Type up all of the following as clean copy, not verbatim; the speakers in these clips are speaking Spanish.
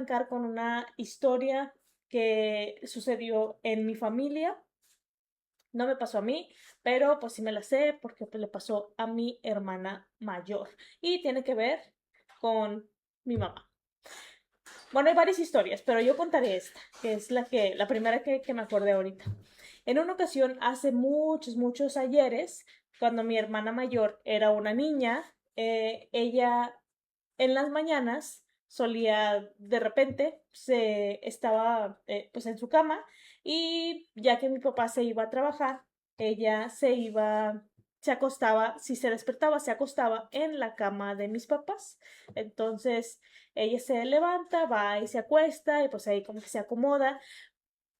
arrancar con una historia que sucedió en mi familia. No me pasó a mí, pero pues sí me la sé porque pues, le pasó a mi hermana mayor y tiene que ver con mi mamá. Bueno, hay varias historias, pero yo contaré esta, que es la primera que me acordé ahorita. En una ocasión, hace muchos ayeres, cuando mi hermana mayor era una niña, ella en las mañanas solía de repente se estaba pues en su cama y ya que mi papá se iba a trabajar, ella se acostaba, si se despertaba, se acostaba en la cama de mis papás. Entonces ella se levanta, va y se acuesta y pues ahí como que se acomoda.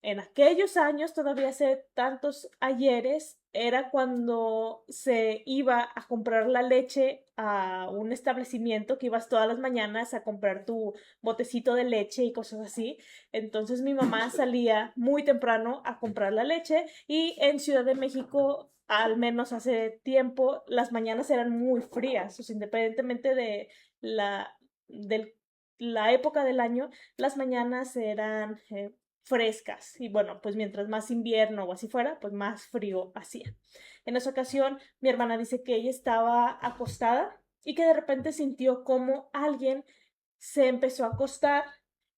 En aquellos años, todavía hace tantos ayeres, era cuando se iba a comprar la leche a un establecimiento, que ibas todas las mañanas a comprar tu botecito de leche y cosas así. Entonces mi mamá salía muy temprano a comprar la leche y en Ciudad de México, al menos hace tiempo, las mañanas eran muy frías, o sea, independientemente de la, del- la época del año, las mañanas eran frescas. Y bueno, pues mientras más invierno o así fuera, pues más frío hacía. En esa ocasión, mi hermana dice que ella estaba acostada y que de repente sintió como alguien se empezó a acostar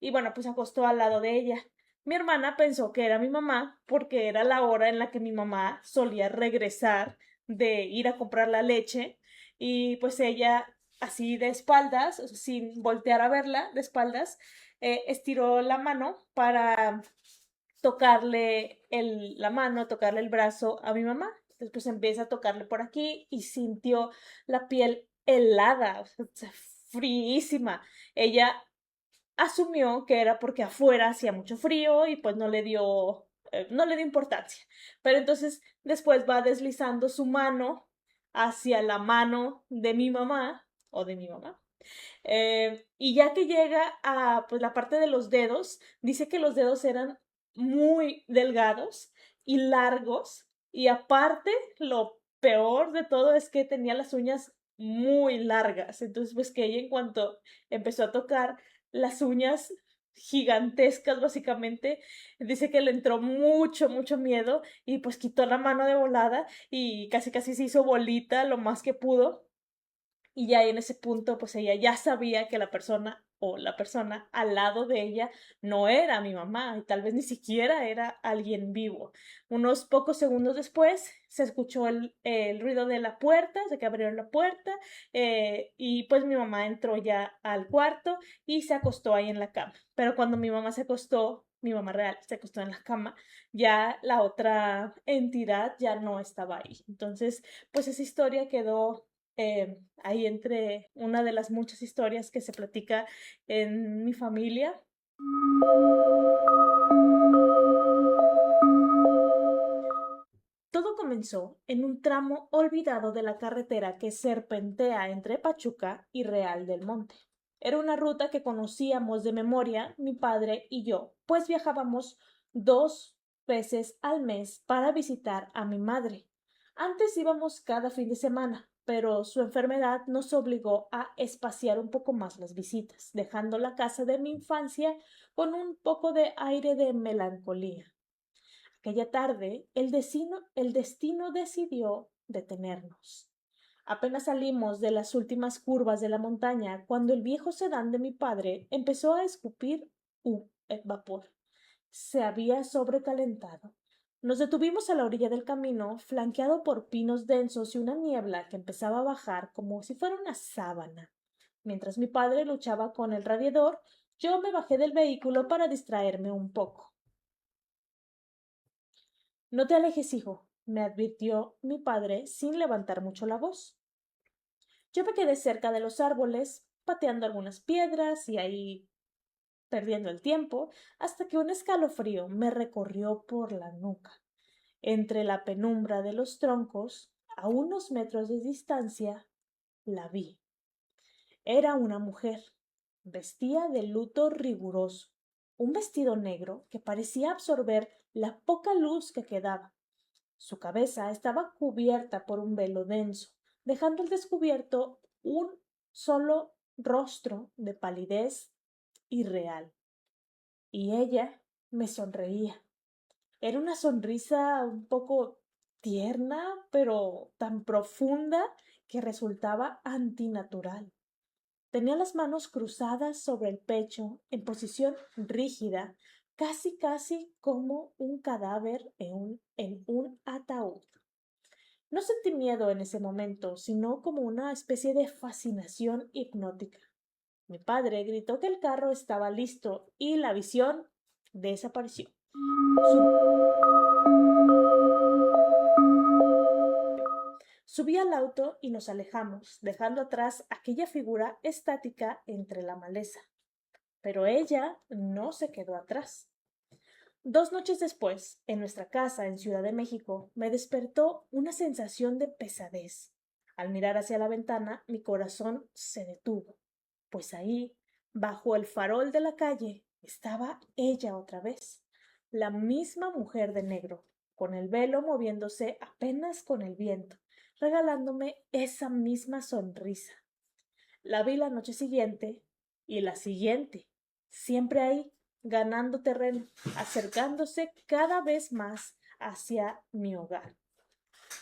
y bueno, pues se acostó al lado de ella. Mi hermana pensó que era mi mamá porque era la hora en la que mi mamá solía regresar de ir a comprar la leche y pues ella así de espaldas, sin voltear a verla, de espaldas, estiró la mano para tocarle la mano, tocarle el brazo a mi mamá. Después empieza a tocarle por aquí y sintió la piel helada, o sea, fríísima. Ella asumió que era porque afuera hacía mucho frío y pues no le dio importancia. Pero entonces después va deslizando su mano hacia la mano de mi mamá o de mi mamá. Y ya que llega a pues, la parte de los dedos, dice que los dedos eran muy delgados y largos. Y aparte, lo peor de todo es que tenía las uñas muy largas. Entonces, pues que ella en cuanto empezó a tocar las uñas gigantescas, básicamente, dice que le entró mucho miedo y pues quitó la mano de volada y casi se hizo bolita lo más que pudo y ya en ese punto, pues ella ya sabía que la persona o la persona al lado de ella no era mi mamá y tal vez ni siquiera era alguien vivo. Unos pocos segundos después se escuchó el ruido de la puerta, de que abrieron la puerta y pues mi mamá entró ya al cuarto y se acostó ahí en la cama. Pero cuando mi mamá se acostó, mi mamá real se acostó en la cama, ya la otra entidad ya no estaba ahí. Entonces, pues esa historia quedó ahí entre una de las muchas historias que se platica en mi familia. Todo comenzó en un tramo olvidado de la carretera que serpentea entre Pachuca y Real del Monte. Era una ruta que conocíamos de memoria mi padre y yo, pues viajábamos 2 veces al mes para visitar a mi madre. Antes íbamos cada fin de semana, pero su enfermedad nos obligó a espaciar un poco más las visitas, dejando la casa de mi infancia con un poco de aire de melancolía. Aquella tarde, el destino decidió detenernos. Apenas salimos de las últimas curvas de la montaña cuando el viejo sedán de mi padre empezó a escupir vapor. Se había sobrecalentado. Nos detuvimos a la orilla del camino, flanqueado por pinos densos y una niebla que empezaba a bajar como si fuera una sábana. Mientras mi padre luchaba con el radiador, yo me bajé del vehículo para distraerme un poco. No te alejes, hijo, me advirtió mi padre sin levantar mucho la voz. Yo me quedé cerca de los árboles, pateando algunas piedras y ahí perdiendo el tiempo, hasta que un escalofrío me recorrió por la nuca. Entre la penumbra de los troncos, a unos metros de distancia, la vi. Era una mujer. Vestía de luto riguroso, un vestido negro que parecía absorber la poca luz que quedaba. Su cabeza estaba cubierta por un velo denso, dejando al descubierto un solo rostro de palidez irreal. y ella me sonreía. Era una sonrisa un poco tierna, pero tan profunda que resultaba antinatural. Tenía las manos cruzadas sobre el pecho en posición rígida, casi como un cadáver en un ataúd. No sentí miedo en ese momento, sino como una especie de fascinación hipnótica. Mi padre gritó que el carro estaba listo y la visión desapareció. Subí al auto y nos alejamos, dejando atrás aquella figura estática entre la maleza. Pero ella no se quedó atrás. 2 noches después, en nuestra casa en Ciudad de México, me despertó una sensación de pesadez. Al mirar hacia la ventana, mi corazón se detuvo, pues ahí, bajo el farol de la calle, estaba ella otra vez, la misma mujer de negro, con el velo moviéndose apenas con el viento, regalándome esa misma sonrisa. La vi la noche siguiente y la siguiente, siempre ahí, ganando terreno, acercándose cada vez más hacia mi hogar.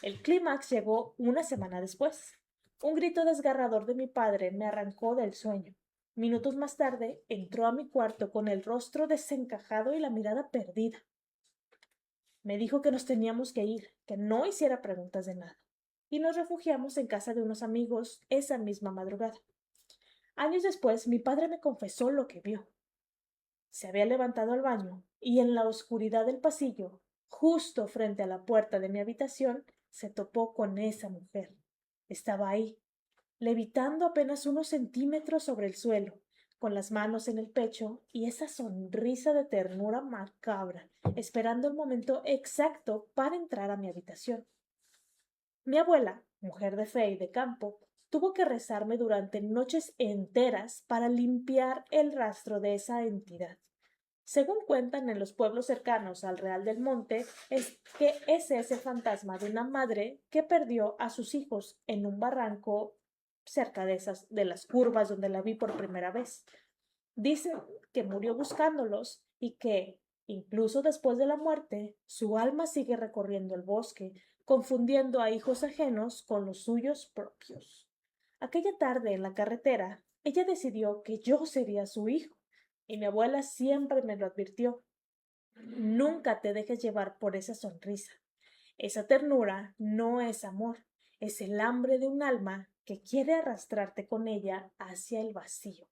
El clímax llegó una semana después. Un grito desgarrador de mi padre me arrancó del sueño. Minutos más tarde entró a mi cuarto con el rostro desencajado y la mirada perdida. Me dijo que nos teníamos que ir, que no hiciera preguntas de nada, y nos refugiamos en casa de unos amigos esa misma madrugada. Años después, mi padre me confesó lo que vio. Se había levantado al baño y en la oscuridad del pasillo, justo frente a la puerta de mi habitación, se topó con esa mujer. Estaba ahí, levitando apenas unos centímetros sobre el suelo, con las manos en el pecho y esa sonrisa de ternura macabra, esperando el momento exacto para entrar a mi habitación. Mi abuela, mujer de fe y de campo, tuvo que rezarme durante noches enteras para limpiar el rastro de esa entidad. Según cuentan en los pueblos cercanos al Real del Monte, es que es ese fantasma de una madre que perdió a sus hijos en un barranco cerca de las curvas donde la vi por primera vez. Dicen que murió buscándolos y que, incluso después de la muerte, su alma sigue recorriendo el bosque, confundiendo a hijos ajenos con los suyos propios. Aquella tarde en la carretera, ella decidió que yo sería su hijo, y mi abuela siempre me lo advirtió. Nunca te dejes llevar por esa sonrisa. Esa ternura no es amor, es el hambre de un alma que quiere arrastrarte con ella hacia el vacío.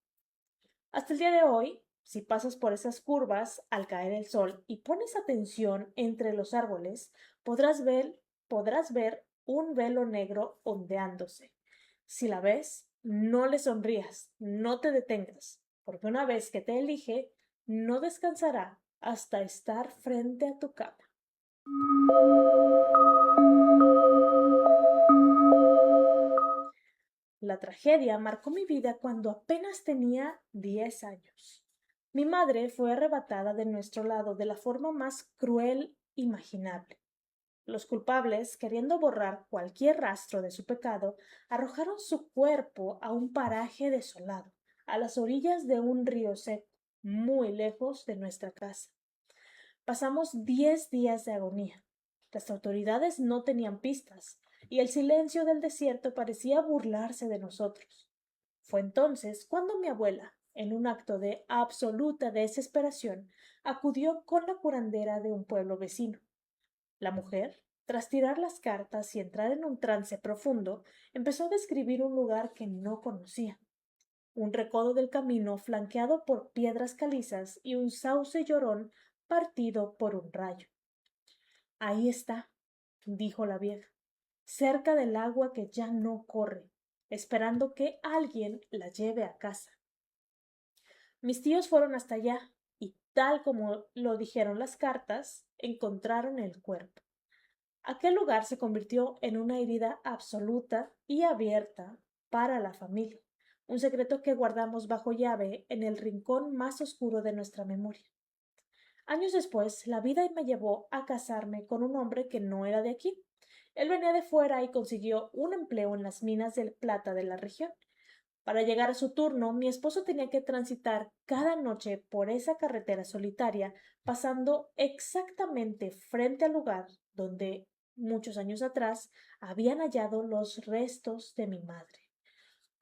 Hasta el día de hoy, si pasas por esas curvas al caer el sol y pones atención entre los árboles, podrás ver un velo negro ondeándose. Si la ves, no le sonrías, no te detengas, porque una vez que te elige, no descansará hasta estar frente a tu cama. La tragedia marcó mi vida cuando apenas tenía 10 años. Mi madre fue arrebatada de nuestro lado de la forma más cruel imaginable. Los culpables, queriendo borrar cualquier rastro de su pecado, arrojaron su cuerpo a un paraje desolado, a las orillas de un río seco, muy lejos de nuestra casa. Pasamos 10 días de agonía. Las autoridades no tenían pistas, y el silencio del desierto parecía burlarse de nosotros. Fue entonces cuando mi abuela, en un acto de absoluta desesperación, acudió con la curandera de un pueblo vecino. La mujer, tras tirar las cartas y entrar en un trance profundo, empezó a describir un lugar que no conocía. Un recodo del camino flanqueado por piedras calizas y un sauce llorón partido por un rayo. Ahí está, dijo la vieja, cerca del agua que ya no corre, esperando que alguien la lleve a casa. Mis tíos fueron hasta allá y, tal como lo dijeron las cartas, encontraron el cuerpo. Aquel lugar se convirtió en una herida absoluta y abierta para la familia, un secreto que guardamos bajo llave en el rincón más oscuro de nuestra memoria. Años después, la vida me llevó a casarme con un hombre que no era de aquí. Él venía de fuera y consiguió un empleo en las minas de plata de la región. Para llegar a su turno, mi esposo tenía que transitar cada noche por esa carretera solitaria, pasando exactamente frente al lugar donde muchos años atrás habían hallado los restos de mi madre.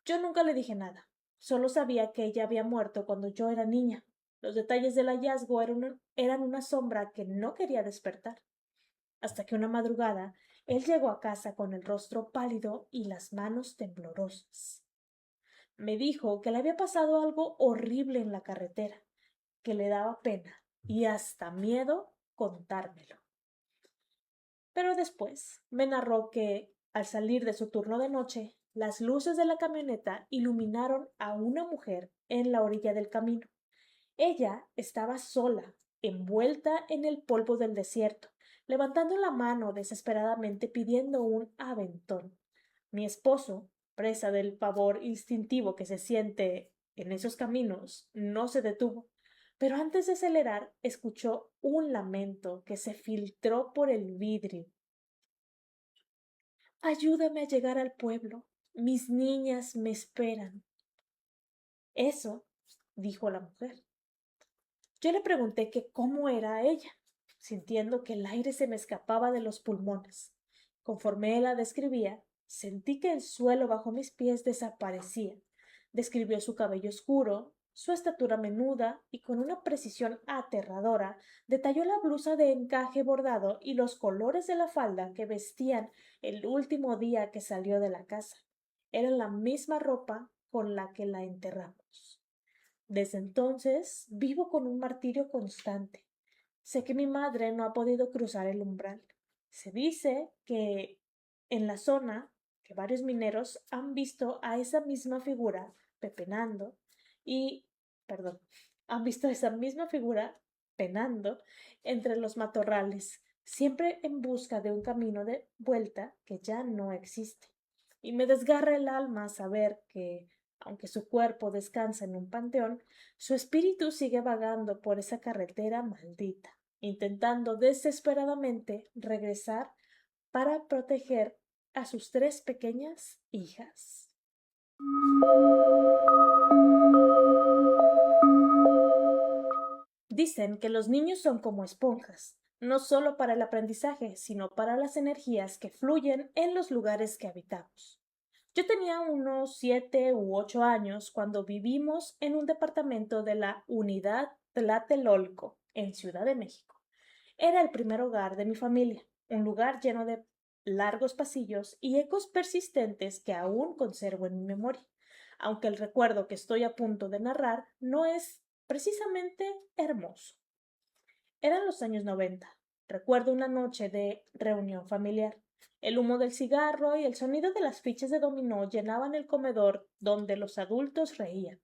Yo nunca le dije nada, solo sabía que ella había muerto cuando yo era niña. Los detalles del hallazgo eran una sombra que no quería despertar, hasta que una madrugada él llegó a casa con el rostro pálido y las manos temblorosas. Me dijo que le había pasado algo horrible en la carretera, que le daba pena y hasta miedo contármelo. Pero después me narró que, al salir de su turno de noche, las luces de la camioneta iluminaron a una mujer en la orilla del camino. Ella estaba sola, envuelta en el polvo del desierto, levantando la mano desesperadamente pidiendo un aventón. Mi esposo, presa del pavor instintivo que se siente en esos caminos, no se detuvo, pero antes de acelerar escuchó un lamento que se filtró por el vidrio. Ayúdame a llegar al pueblo. Mis niñas me esperan. Eso, dijo la mujer. Yo le pregunté que cómo era ella, sintiendo que el aire se me escapaba de los pulmones. Conforme él la describía, sentí que el suelo bajo mis pies desaparecía. Describió su cabello oscuro, su estatura menuda y con una precisión aterradora detalló la blusa de encaje bordado y los colores de la falda que vestían el último día que salió de la casa. Era la misma ropa con la que la enterramos. Desde entonces vivo con un martirio constante. Sé que mi madre no ha podido cruzar el umbral. Se dice que en la zona que varios mineros han visto a esa misma figura pepenando y, perdón, han visto a esa misma figura penando entre los matorrales, siempre en busca de un camino de vuelta que ya no existe. Y me desgarra el alma saber que, aunque su cuerpo descansa en un panteón, su espíritu sigue vagando por esa carretera maldita, intentando desesperadamente regresar para proteger a sus tres pequeñas hijas. Dicen que los niños son como esponjas, no solo para el aprendizaje, sino para las energías que fluyen en los lugares que habitamos. Yo tenía unos 7 u 8 años cuando vivimos en un departamento de la Unidad Tlatelolco, en Ciudad de México. Era el primer hogar de mi familia, un lugar lleno de largos pasillos y ecos persistentes que aún conservo en mi memoria, aunque el recuerdo que estoy a punto de narrar no es precisamente hermoso. Eran los años 90. Recuerdo una noche de reunión familiar. El humo del cigarro y el sonido de las fichas de dominó llenaban el comedor donde los adultos reían.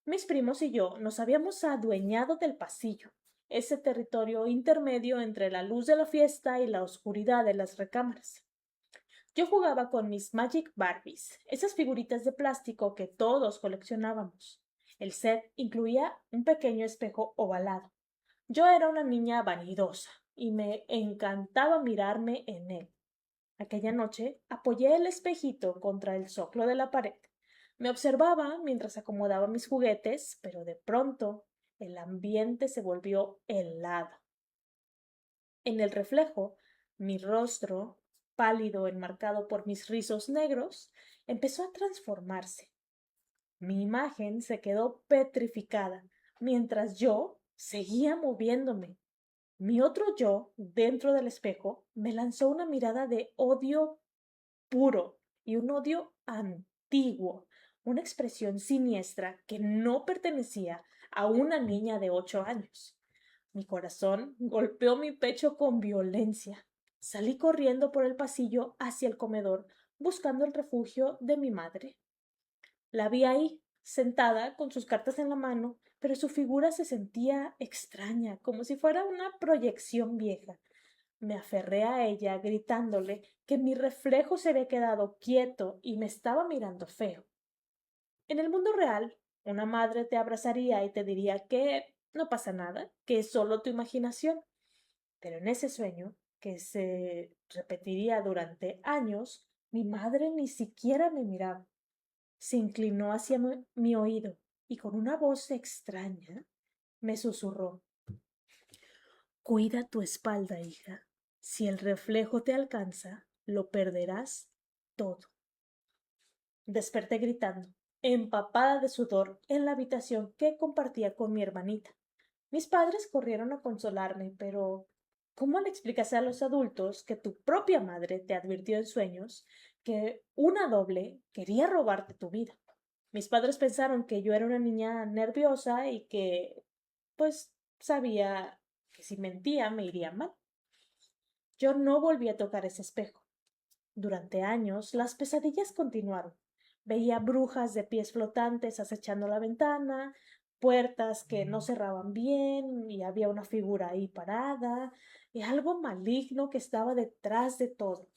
Mis primos y yo nos habíamos adueñado del pasillo, ese territorio intermedio entre la luz de la fiesta y la oscuridad de las recámaras. Yo jugaba con mis Magic Barbies, esas figuritas de plástico que todos coleccionábamos. El set incluía un pequeño espejo ovalado. Yo era una niña vanidosa y me encantaba mirarme en él. Aquella noche apoyé el espejito contra el zoclo de la pared. Me observaba mientras acomodaba mis juguetes, pero de pronto el ambiente se volvió helado. En el reflejo, mi rostro, pálido enmarcado por mis rizos negros, empezó a transformarse. Mi imagen se quedó petrificada, mientras yo seguía moviéndome. Mi otro yo, dentro del espejo, me lanzó una mirada de odio puro y un odio antiguo, una expresión siniestra que no pertenecía a una niña de 8 años. Mi corazón golpeó mi pecho con violencia. Salí corriendo por el pasillo hacia el comedor, buscando el refugio de mi madre. La vi ahí, sentada, con sus cartas en la mano, pero su figura se sentía extraña, como si fuera una proyección vieja. Me aferré a ella, gritándole que mi reflejo se había quedado quieto y me estaba mirando feo. En el mundo real, una madre te abrazaría y te diría que no pasa nada, que es solo tu imaginación. Pero en ese sueño, que se repetiría durante años, mi madre ni siquiera me miraba. Se inclinó hacia mi oído y con una voz extraña me susurró: Cuida tu espalda, hija. Si el reflejo te alcanza, lo perderás todo. Desperté gritando, empapada de sudor, en la habitación que compartía con mi hermanita. Mis padres corrieron a consolarme, pero ¿cómo le explicas a los adultos que tu propia madre te advirtió en sueños que una doble quería robarte tu vida? Mis padres pensaron que yo era una niña nerviosa y que, pues, sabía que si mentía me iría mal. Yo no volví a tocar ese espejo. Durante años las pesadillas continuaron. Veía brujas de pies flotantes acechando la ventana, puertas que no cerraban bien y había una figura ahí parada y algo maligno que estaba detrás de todo.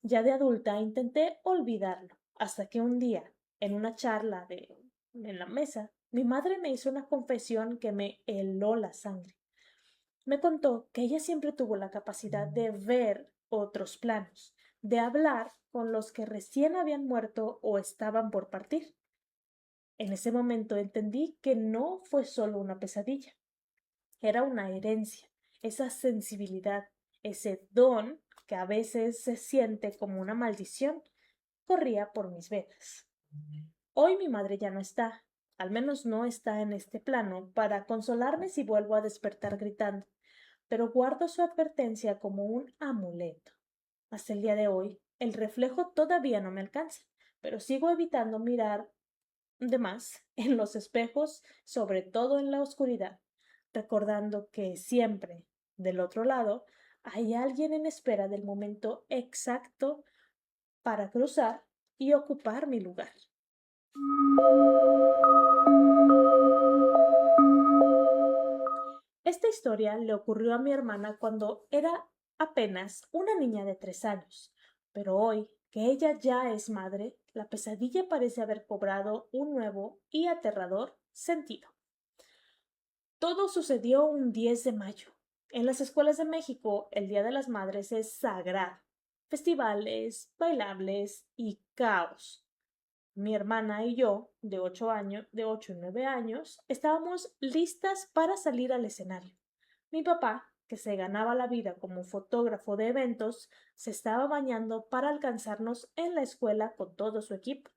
Ya de adulta intenté olvidarlo, hasta que un día, en una charla en la mesa, mi madre me hizo una confesión que me heló la sangre. Me contó que ella siempre tuvo la capacidad de ver otros planos, de hablar con los que recién habían muerto o estaban por partir. En ese momento entendí que no fue solo una pesadilla, era una herencia, esa sensibilidad, ese don que a veces se siente como una maldición, corría por mis venas. Hoy mi madre ya no está, al menos no está en este plano, para consolarme si vuelvo a despertar gritando, pero guardo su advertencia como un amuleto. Hasta el día de hoy, el reflejo todavía no me alcanza, pero sigo evitando mirar de más en los espejos, sobre todo en la oscuridad, recordando que siempre, del otro lado, hay alguien en espera del momento exacto para cruzar y ocupar mi lugar. Esta historia le ocurrió a mi hermana cuando era apenas una niña de 3 años, pero hoy, que ella ya es madre, la pesadilla parece haber cobrado un nuevo y aterrador sentido. Todo sucedió un 10 de mayo. En las escuelas de México, el Día de las Madres es sagrado. Festivales, bailables y caos. Mi hermana y yo, de 8 y 9 años, estábamos listas para salir al escenario. Mi papá, que se ganaba la vida como fotógrafo de eventos, se estaba bañando para alcanzarnos en la escuela con todo su equipo.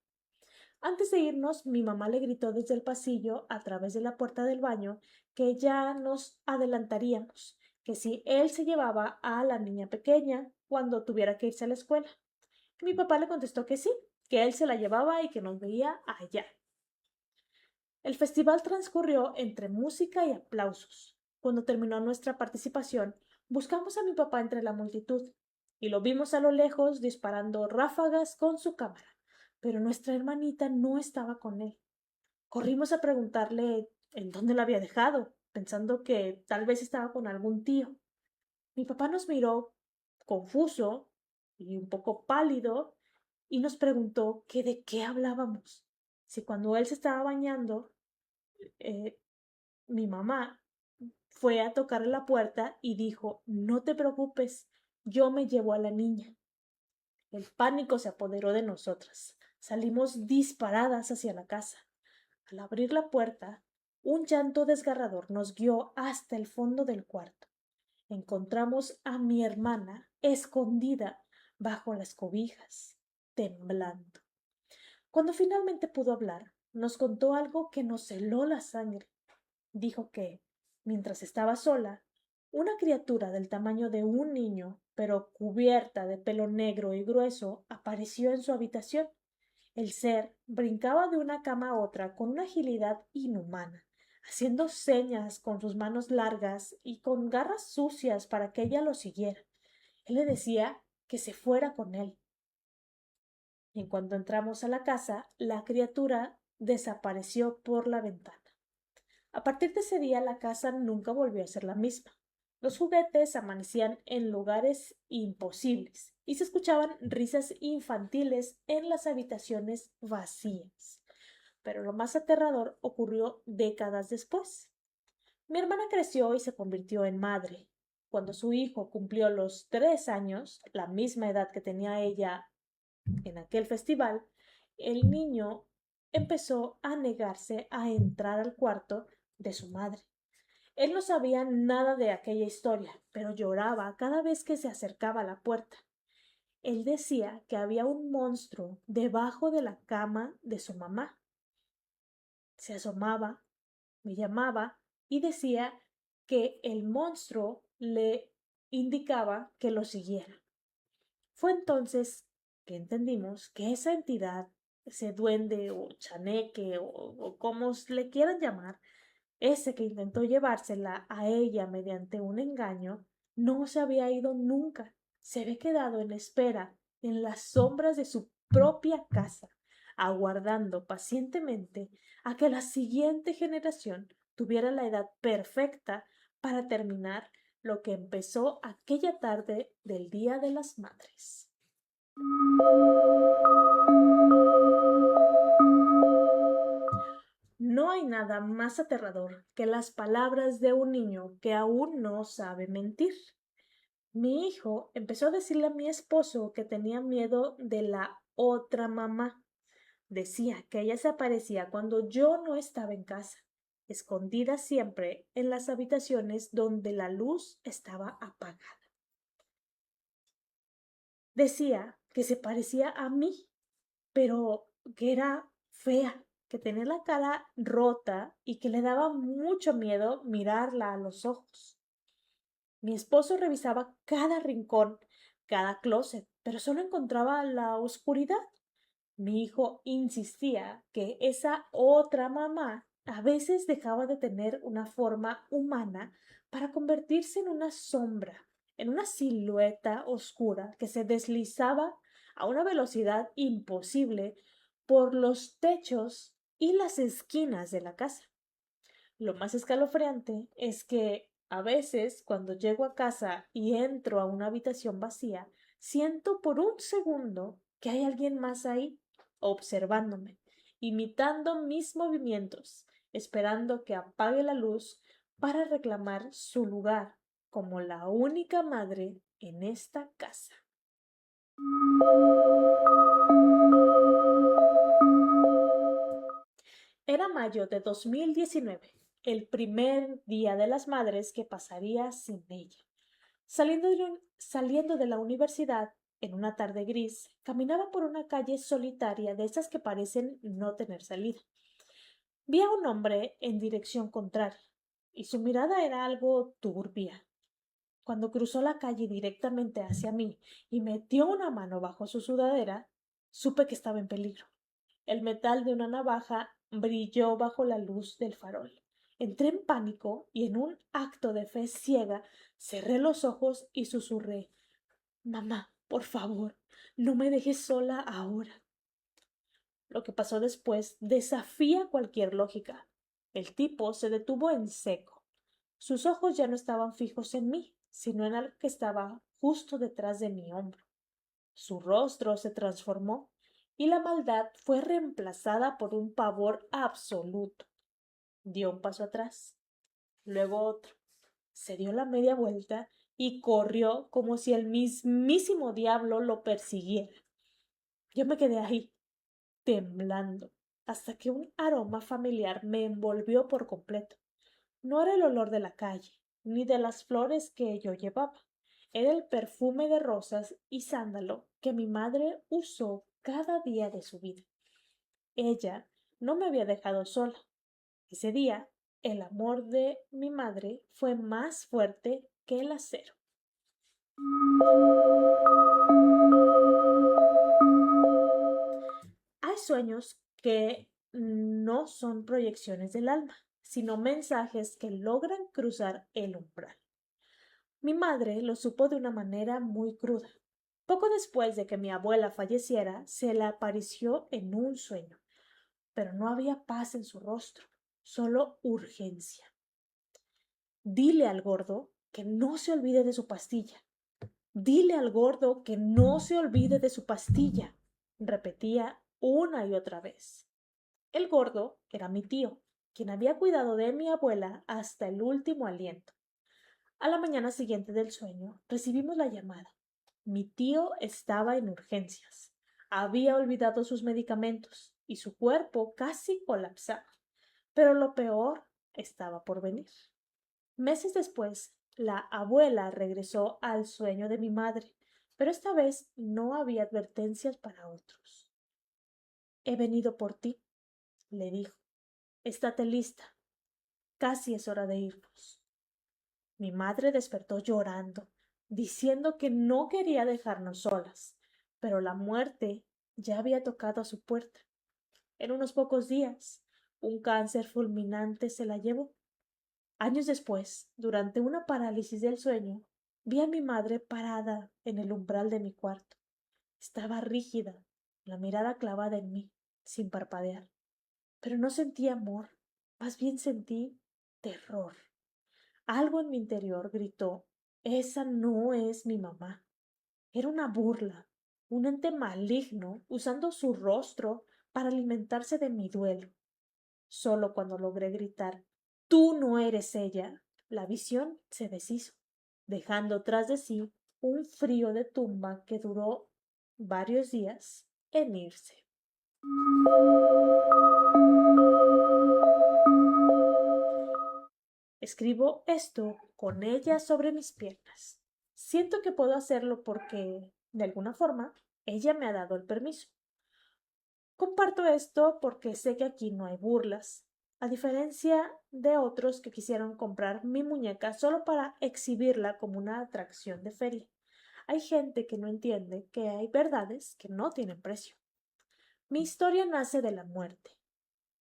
Antes de irnos, mi mamá le gritó desde el pasillo, a través de la puerta del baño, que ya nos adelantaríamos, que si él se llevaba a la niña pequeña cuando tuviera que irse a la escuela. Mi papá le contestó que sí, que él se la llevaba y que nos veía allá. El festival transcurrió entre música y aplausos. Cuando terminó nuestra participación, buscamos a mi papá entre la multitud y lo vimos a lo lejos disparando ráfagas con su cámara, pero nuestra hermanita no estaba con él. Corrimos a preguntarle en dónde lo había dejado, pensando que tal vez estaba con algún tío. Mi papá nos miró confuso y un poco pálido y nos preguntó que de qué hablábamos. Si cuando él se estaba bañando, eh, mi mamá fue a tocarle la puerta y dijo, no te preocupes, yo me llevo a la niña. El pánico se apoderó de nosotras. Salimos disparadas hacia la casa. Al abrir la puerta, un llanto desgarrador nos guió hasta el fondo del cuarto. Encontramos a mi hermana escondida bajo las cobijas, temblando. Cuando finalmente pudo hablar, nos contó algo que nos heló la sangre. Dijo que, mientras estaba sola, una criatura del tamaño de un niño, pero cubierta de pelo negro y grueso, apareció en su habitación. El ser brincaba de una cama a otra con una agilidad inhumana, haciendo señas con sus manos largas y con garras sucias para que ella lo siguiera. Él le decía que se fuera con él. En cuanto entramos a la casa, la criatura desapareció por la ventana. A partir de ese día la casa nunca volvió a ser la misma. Los juguetes amanecían en lugares imposibles y se escuchaban risas infantiles en las habitaciones vacías. Pero lo más aterrador ocurrió décadas después. Mi hermana creció y se convirtió en madre. Cuando su hijo cumplió los 3 años, la misma edad que tenía ella en aquel festival, el niño empezó a negarse a entrar al cuarto de su madre. Él no sabía nada de aquella historia, pero lloraba cada vez que se acercaba a la puerta. Él decía que había un monstruo debajo de la cama de su mamá. Se asomaba, me llamaba y decía que el monstruo le indicaba que lo siguiera. Fue entonces que entendimos que esa entidad, ese duende o chaneque o como le quieran llamar, ese que intentó llevársela a ella mediante un engaño, no se había ido nunca. Se había quedado en espera en las sombras de su propia casa, aguardando pacientemente a que la siguiente generación tuviera la edad perfecta para terminar lo que empezó aquella tarde del Día de las Madres. No hay nada más aterrador que las palabras de un niño que aún no sabe mentir. Mi hijo empezó a decirle a mi esposo que tenía miedo de la otra mamá. Decía que ella se aparecía cuando yo no estaba en casa, escondida siempre en las habitaciones donde la luz estaba apagada. Decía que se parecía a mí, pero que era fea, que tenía la cara rota y que le daba mucho miedo mirarla a los ojos. Mi esposo revisaba cada rincón, cada closet, pero solo encontraba la oscuridad. Mi hijo insistía que esa otra mamá a veces dejaba de tener una forma humana para convertirse en una sombra, en una silueta oscura que se deslizaba a una velocidad imposible por los techos y las esquinas de la casa. Lo más escalofriante es que a veces cuando llego a casa y entro a una habitación vacía, siento por un segundo que hay alguien más ahí, observándome, imitando mis movimientos, esperando que apague la luz para reclamar su lugar como la única madre en esta casa. Era mayo de 2019, el primer día de las madres que pasaría sin ella. Saliendo de la universidad, en una tarde gris, caminaba por una calle solitaria de esas que parecen no tener salida. Vi a un hombre en dirección contraria, y su mirada era algo turbia. Cuando cruzó la calle directamente hacia mí y metió una mano bajo su sudadera, supe que estaba en peligro. El metal de una navaja brilló bajo la luz del farol. Entré en pánico y en un acto de fe ciega cerré los ojos y susurré: Mamá, por favor, no me dejes sola ahora. Lo que pasó después desafía cualquier lógica. El tipo se detuvo en seco. Sus ojos ya no estaban fijos en mí, sino en algo que estaba justo detrás de mi hombro. Su rostro se transformó y la maldad fue reemplazada por un pavor absoluto. Dio un paso atrás, luego otro. Se dio la media vuelta y corrió como si el mismísimo diablo lo persiguiera. Yo me quedé ahí, temblando, hasta que un aroma familiar me envolvió por completo. No era el olor de la calle, ni de las flores que yo llevaba. Era el perfume de rosas y sándalo que mi madre usó cada día de su vida. Ella no me había dejado sola. Ese día, el amor de mi madre fue más fuerte que el acero. Hay sueños que no son proyecciones del alma, sino mensajes que logran cruzar el umbral. Mi madre lo supo de una manera muy cruda. Poco después de que mi abuela falleciera, se le apareció en un sueño, pero no había paz en su rostro, solo urgencia. Dile al gordo que no se olvide de su pastilla. Dile al gordo que no se olvide de su pastilla, repetía una y otra vez. El gordo era mi tío, quien había cuidado de mi abuela hasta el último aliento. A la mañana siguiente del sueño recibimos la llamada. Mi tío estaba en urgencias. Había olvidado sus medicamentos y su cuerpo casi colapsaba. Pero lo peor estaba por venir. Meses después, la abuela regresó al sueño de mi madre, pero esta vez no había advertencias para otros. He venido por ti, le dijo. Estate lista. Casi es hora de irnos. Mi madre despertó llorando, diciendo que no quería dejarnos solas, pero la muerte ya había tocado a su puerta. En unos pocos días, un cáncer fulminante se la llevó. Años después, durante una parálisis del sueño, vi a mi madre parada en el umbral de mi cuarto. Estaba rígida, la mirada clavada en mí, sin parpadear. Pero no sentí amor, más bien sentí terror. Algo en mi interior gritó, esa no es mi mamá. Era una burla, un ente maligno usando su rostro para alimentarse de mi duelo. Solo cuando logré gritar, tú no eres ella, la visión se deshizo, dejando tras de sí un frío de tumba que duró varios días en irse. Escribo esto con ella sobre mis piernas. Siento que puedo hacerlo porque, de alguna forma, ella me ha dado el permiso. Comparto esto porque sé que aquí no hay burlas, a diferencia de otros que quisieron comprar mi muñeca solo para exhibirla como una atracción de feria. Hay gente que no entiende que hay verdades que no tienen precio. Mi historia nace de la muerte.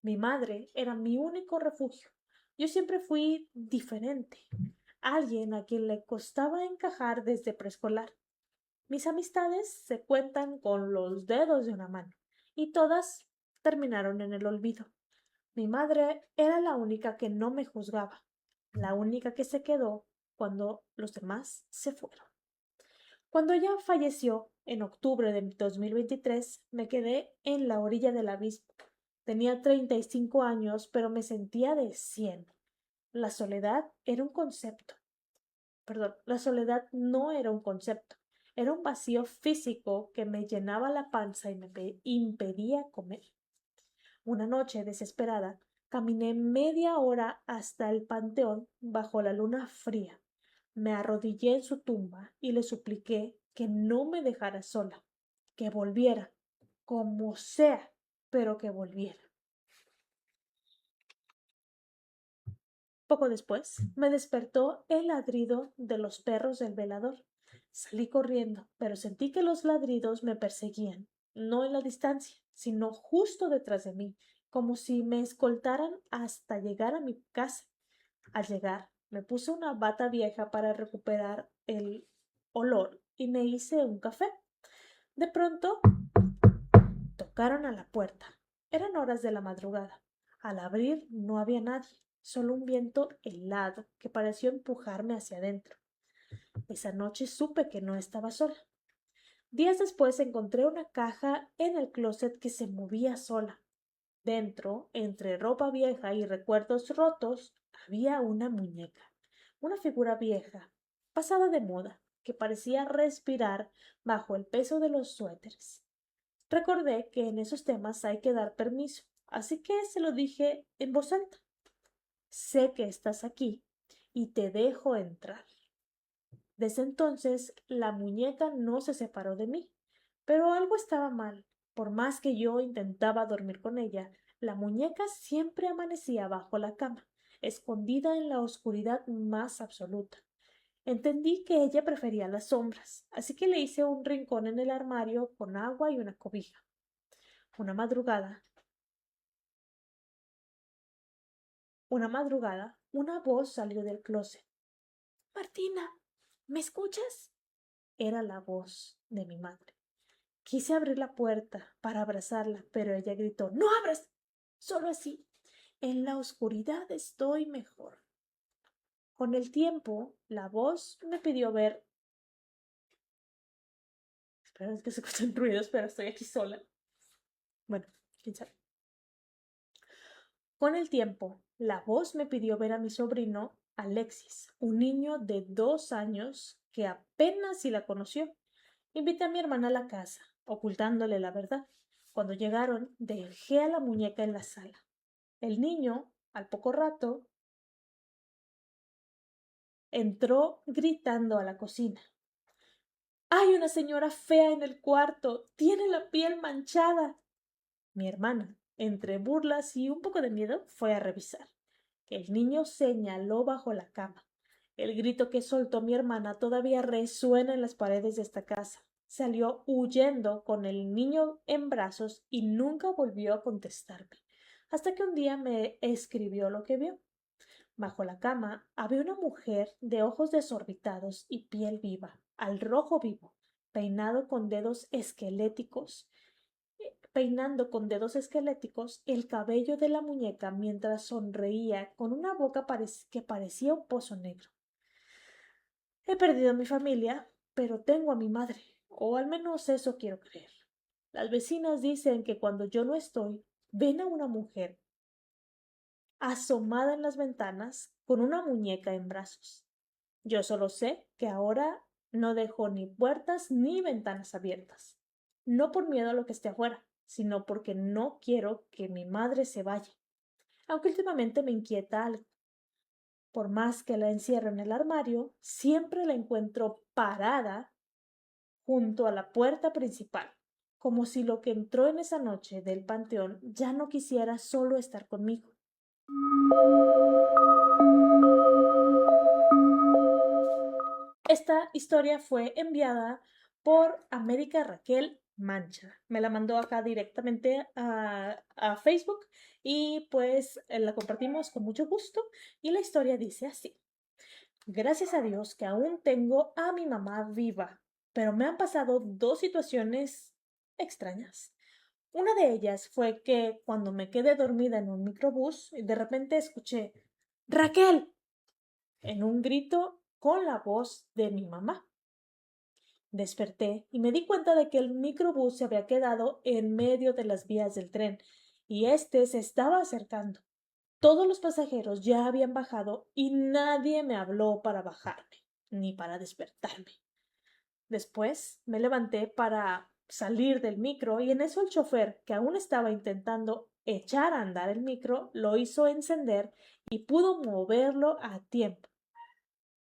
Mi madre era mi único refugio. Yo siempre fui diferente, alguien a quien le costaba encajar desde preescolar. Mis amistades se cuentan con los dedos de una mano, y todas terminaron en el olvido. Mi madre era la única que no me juzgaba, la única que se quedó cuando los demás se fueron. Cuando ella falleció, en octubre de 2023, me quedé en la orilla del abismo. Tenía 35 años, pero me sentía de 100. La soledad era un concepto. Perdón, la soledad no era un concepto. Era un vacío físico que me llenaba la panza y me impedía comer. Una noche, desesperada, caminé media hora hasta el panteón bajo la luna fría. Me arrodillé en su tumba y le supliqué que no me dejara sola, que volviera, como sea, pero que volviera. Poco después, me despertó el ladrido de los perros del velador. Salí corriendo, pero sentí que los ladridos me perseguían, no en la distancia, sino justo detrás de mí, como si me escoltaran hasta llegar a mi casa. Al llegar, me puse una bata vieja para recuperar el olor y me hice un café. De pronto, tocaron a la puerta. Eran horas de la madrugada. Al abrir no había nadie, solo un viento helado que pareció empujarme hacia adentro. Esa noche supe que no estaba sola. Días después encontré una caja en el closet que se movía sola. Dentro, entre ropa vieja y recuerdos rotos, había una muñeca, una figura vieja, pasada de moda, que parecía respirar bajo el peso de los suéteres. Recordé que en esos temas hay que dar permiso, así que se lo dije en voz alta. Sé que estás aquí y te dejo entrar. Desde entonces, la muñeca no se separó de mí, pero algo estaba mal. Por más que yo intentaba dormir con ella, la muñeca siempre amanecía bajo la cama, escondida en la oscuridad más absoluta. Entendí que ella prefería las sombras, así que le hice un rincón en el armario con agua y una cobija. Una madrugada, una voz salió del closet. Martina, ¿me escuchas? Era la voz de mi madre. Quise abrir la puerta para abrazarla, pero ella gritó, ¡No abras! Solo así. En la oscuridad estoy mejor. Con el tiempo, la voz me pidió ver. Espera, es que se escuchan ruidos, pero estoy aquí sola. Bueno, quién sabe. Con el tiempo, la voz me pidió ver a mi sobrino Alexis, un niño de 2 años que apenas si la conoció. Invité a mi hermana a la casa, ocultándole la verdad. Cuando llegaron, dejé a la muñeca en la sala. El niño, al poco rato, entró gritando a la cocina. ¡Hay una señora fea en el cuarto! ¡Tiene la piel manchada! Mi hermana, entre burlas y un poco de miedo, fue a revisar. El niño señaló bajo la cama. El grito que soltó mi hermana todavía resuena en las paredes de esta casa. Salió huyendo con el niño en brazos y nunca volvió a contestarme, hasta que un día me escribió lo que vio. Bajo la cama había una mujer de ojos desorbitados y piel viva, al rojo vivo, peinado con dedos esqueléticos, peinando con dedos esqueléticos el cabello de la muñeca mientras sonreía con una boca que parecía un pozo negro. He perdido a mi familia, pero tengo a mi madre, o al menos eso quiero creer. Las vecinas dicen que cuando yo no estoy, ven a una mujer asomada en las ventanas con una muñeca en brazos. Yo solo sé que ahora no dejo ni puertas ni ventanas abiertas. No por miedo a lo que esté afuera, sino porque no quiero que mi madre se vaya. Aunque últimamente me inquieta algo. Por más que la encierro en el armario, siempre la encuentro parada junto a la puerta principal, como si lo que entró en esa noche del panteón ya no quisiera solo estar conmigo. Esta historia fue enviada por América Raquel Mancha. Me la mandó acá directamente a Facebook y pues la compartimos con mucho gusto y la historia dice así. Gracias a Dios que aún tengo a mi mamá viva, pero me han pasado dos situaciones extrañas. Una de ellas fue que cuando me quedé dormida en un microbús, de repente escuché Raquel en un grito con la voz de mi mamá. Desperté y me di cuenta de que el microbús se había quedado en medio de las vías del tren y éste se estaba acercando. Todos los pasajeros ya habían bajado y nadie me habló para bajarme, ni para despertarme. Después me levanté para salir del micro y en eso el chofer, que aún estaba intentando echar a andar el micro, lo hizo encender y pudo moverlo a tiempo.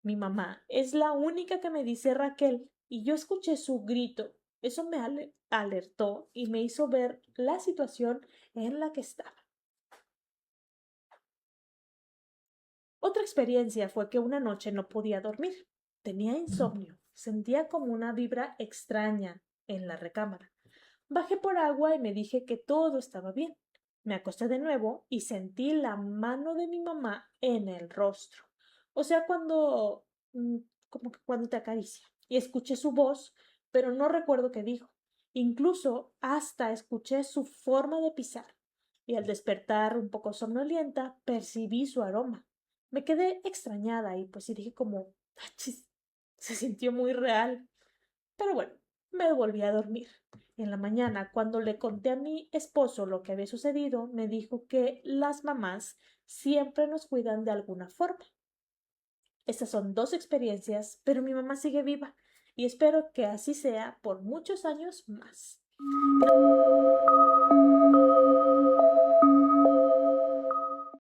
Mi mamá es la única que me dice Raquel y yo escuché su grito. Eso me alertó y me hizo ver la situación en la que estaba. Otra experiencia fue que una noche no podía dormir. Tenía insomnio. Sentía como una vibra extraña en la recámara. Bajé por agua y me dije que todo estaba bien. Me acosté de nuevo y sentí la mano de mi mamá en el rostro. O sea, mm, como que cuando te acaricia. Y escuché su voz, pero no recuerdo qué dijo. Incluso hasta escuché su forma de pisar. Y al despertar un poco somnolienta, percibí su aroma. Me quedé extrañada y pues sí dije como, "Achis", se sintió muy real. Pero bueno, me volví a dormir. En la mañana, cuando le conté a mi esposo lo que había sucedido, me dijo que las mamás siempre nos cuidan de alguna forma. Estas son dos experiencias, pero mi mamá sigue viva y espero que así sea por muchos años más.